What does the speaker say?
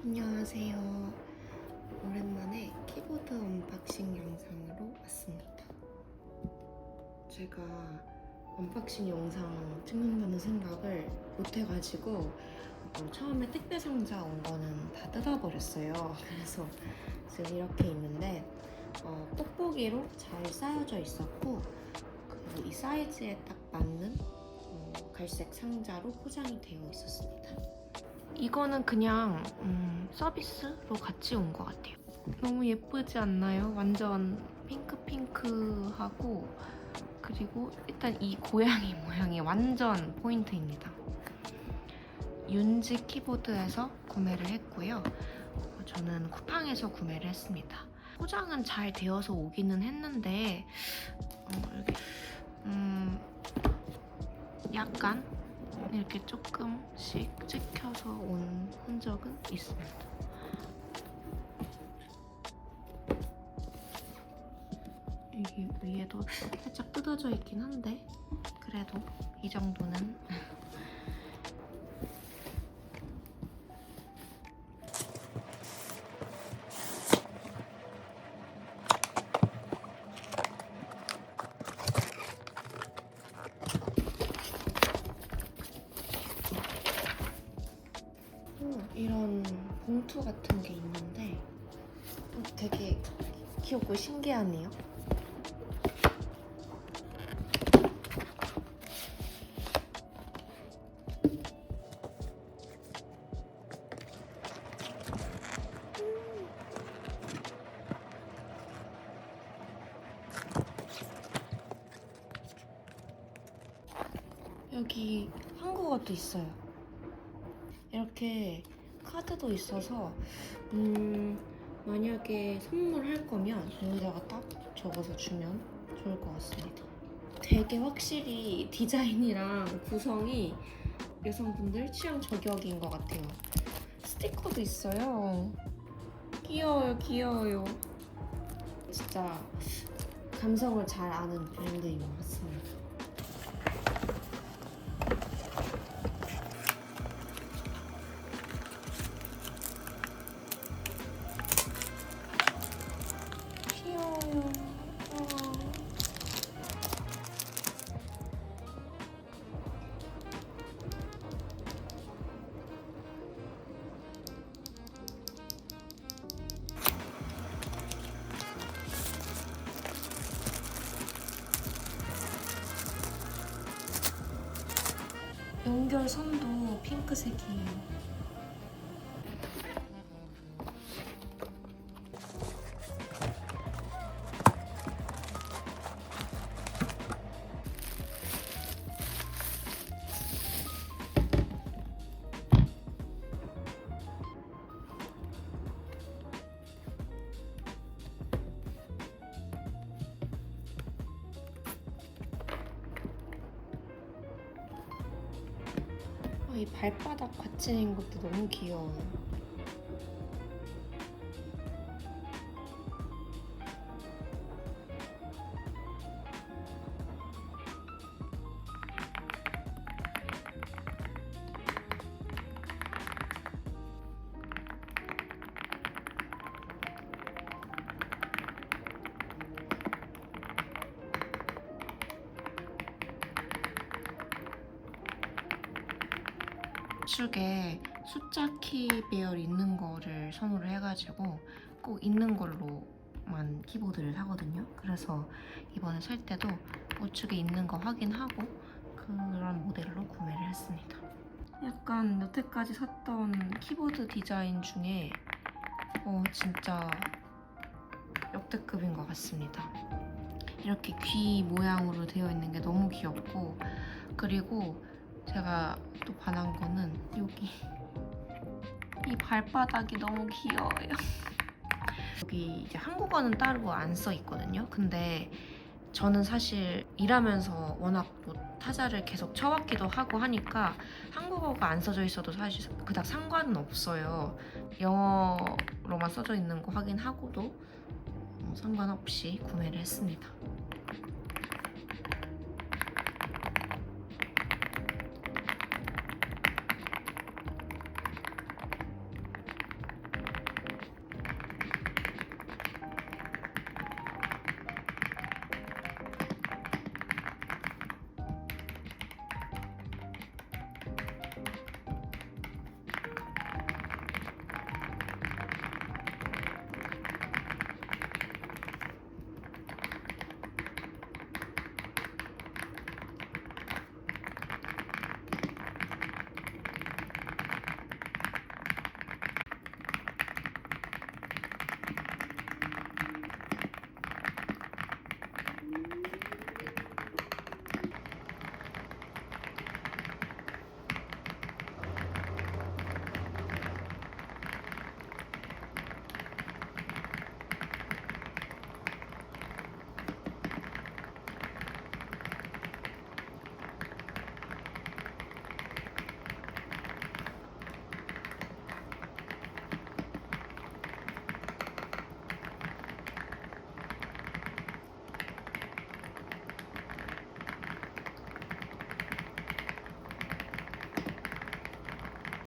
안녕하세요. 오랜만에 키보드 언박싱 영상으로 왔습니다. 제가 언박싱 영상 찍는다는 생각을 못해가지고 처음에 택배 상자 온 거는 다 뜯어버렸어요. 그래서 지금 이렇게 있는데 뽁뽁이로 잘 쌓여져 있었고, 그리고 이 사이즈에 딱 맞는 갈색 상자로 포장이 되어 있었습니다. 이거는 그냥 서비스로 같이 온 것 같아요. 너무 예쁘지 않나요? 완전 핑크핑크하고, 그리고 일단 이 고양이 모양이 완전 포인트입니다. 윤지 키보드에서 구매를 했고요. 저는 쿠팡에서 구매를 했습니다. 포장은 잘 되어서 오기는 했는데 여기 약간 이렇게 조금씩 찍혀서 온 흔적은 있습니다. 여기 위에도 살짝 뜯어져 있긴 한데 그래도 이 정도는 이런 봉투 같은 게 있는데 되게 귀엽고 신기하네요. 여기 한국어도 있어요. 이렇게 카드도 있어서 만약에 선물할 거면 여기다가 딱 적어서 주면 좋을 것 같습니다. 되게 확실히 디자인이랑 구성이 여성분들 취향 저격인 것 같아요. 스티커도 있어요. 귀여워요, 귀여워요. 진짜 감성을 잘 아는 브랜드인 것 같습니다. 귀여워요. 연결선도 핑크색이에요. 이 발바닥 받치는 것도 너무 귀여워요. 우측에 숫자 키 배열 있는 거를 선호를 해가지고 꼭 있는 걸로만 키보드를 사거든요. 그래서 이번에 살 때도 우측에 있는 거 확인하고 그런 모델로 구매를 했습니다. 약간 여태까지 샀던 키보드 디자인 중에 진짜 역대급인 것 같습니다. 이렇게 귀 모양으로 되어 있는 게 너무 귀엽고, 그리고 제가 또 반한 거는 여기 이 발바닥이 너무 귀여워요. 여기 이제 한국어는 따로 안 써 있거든요. 근데 저는 사실 일하면서 워낙 뭐 타자를 계속 쳐왔기도 하고 하니까 한국어가 안 써져 있어도 사실 그닥 상관은 없어요. 영어로만 써져 있는 거 확인하고도 상관없이 구매를 했습니다.